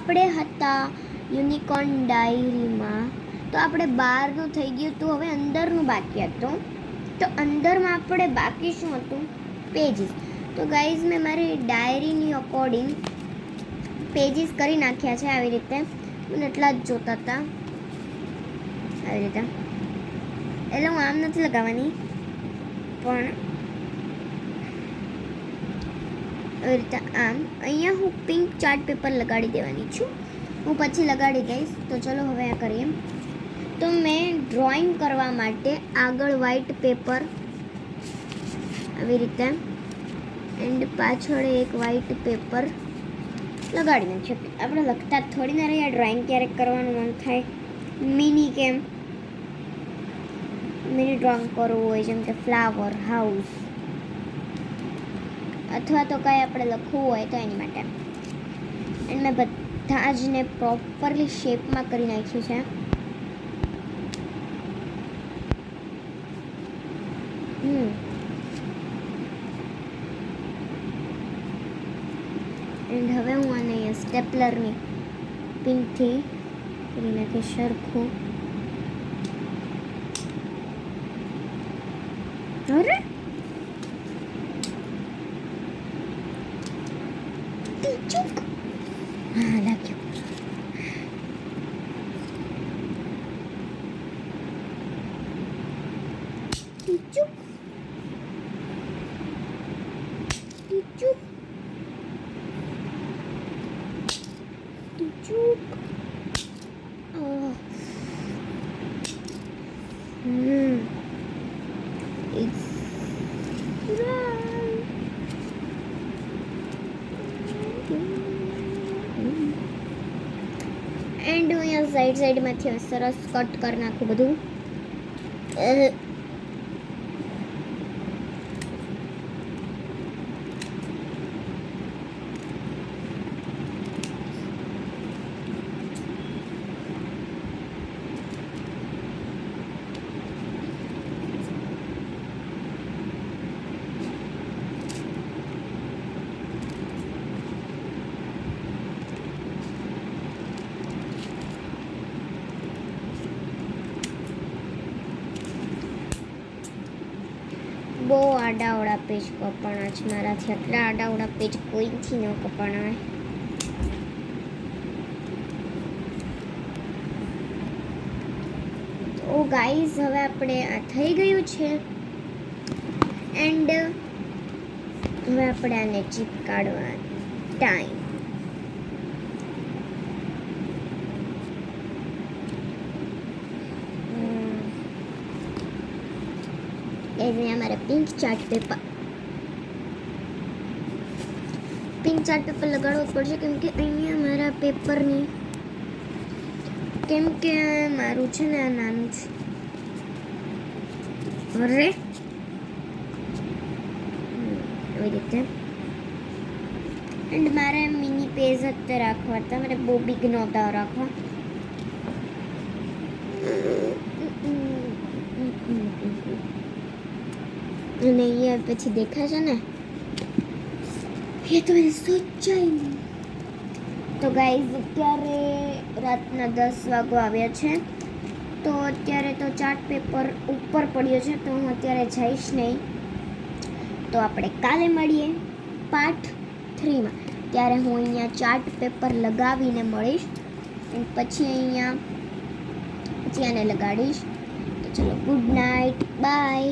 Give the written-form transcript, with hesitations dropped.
આપણે હતા યુનિકોર્ન ડાયરીમાં, તો આપણે બહારનું થઈ ગયું હતું, હવે અંદરનું બાકી હતું. તો અંદરમાં આપણે બાકી શું હતું? પેજીસ. તો ગાઈઝ મેં મારી ડાયરીની અકોર્ડિંગ પેજીસ કરી નાખ્યા છે આવી રીતે. મને એટલા જ જોતા હતા આવી રીતે, એટલે હું આમ નથી લગાવવાની, પણ આવી રીતે આમ અહીંયા હું પિંક ચાર્ટ પેપર લગાડી દેવાની છું. હું પછી લગાડી દઈશ. તો ચલો હવે આ કરીએ. તો મેં ડ્રોઈંગ કરવા માટે આગળ વ્હાઈટ પેપર આવી રીતે એન્ડ પાછળ એક વ્હાઈટ પેપર લગાડી નાખ્યું. આપણે લખતા થોડી ના રહી, આ ડ્રોઈંગ ક્યારેક કરવાનું મન થાય મિની ડ્રોઈંગ કરવું હોય, જેમ કે ફ્લાવર, હાઉસ અથવા તો કાંઈ આપણે લખવું હોય તો એની માટે. એન્ડ મેં બધા જ ને પ્રોપરલી શેપમાં કરી નાખ્યું છે. એન્ડ હવે હું આને અહીંયા સ્ટેપલરની પિનથી કરી નાખી સરખું. અરે હા લાગ્યું. ટીચુક ટીચુક ટીચુક. It's right. એન્ડ હું અહીંયા સાઈડમાંથી સરસ કટ કરી નાખું બધું. બહુ આડાવડા પેજ કપાણા છે મારાથી. આટલા આડાવડા પેજ કોઈથી ન કપાણા હોય. તો ગાઈઝ હવે આપણે આ થઈ ગયું છે. એન્ડ હવે આપણે આને ચીપકાડવા ટાઈમ. અહીંયા મારે પિંક ચાર્ટ પેપર લગાડવું પડશે, કેમ કે અહીંયા મારા પેપરની, કેમ કે મારું છે ને આ નાનું છે. અરે આવી રીતે. એન્ડ મારે મિની પેજ જ રાખવા હતા, મારે બહુ બિગ નહોતા રાખવા. અને અહીંયા પછી દેખાશે ને, એ તો મેં સોચ્યા નહીં. તો ગાઈઝ અત્યારે રાતના 10 વાગવા આવ્યા છે. તો અત્યારે તો ચાર્ટ પેપર ઉપર પડ્યો છે, તો હું અત્યારે જઈશ નહીં. તો આપણે કાલે મળીએ પાર્ટ 3માં. ત્યારે હું અહીંયા ચાર્ટ પેપર લગાવીને મળીશ, અને પછી આને લગાડીશ. તો ચલો, ગુડ નાઇટ, બાય.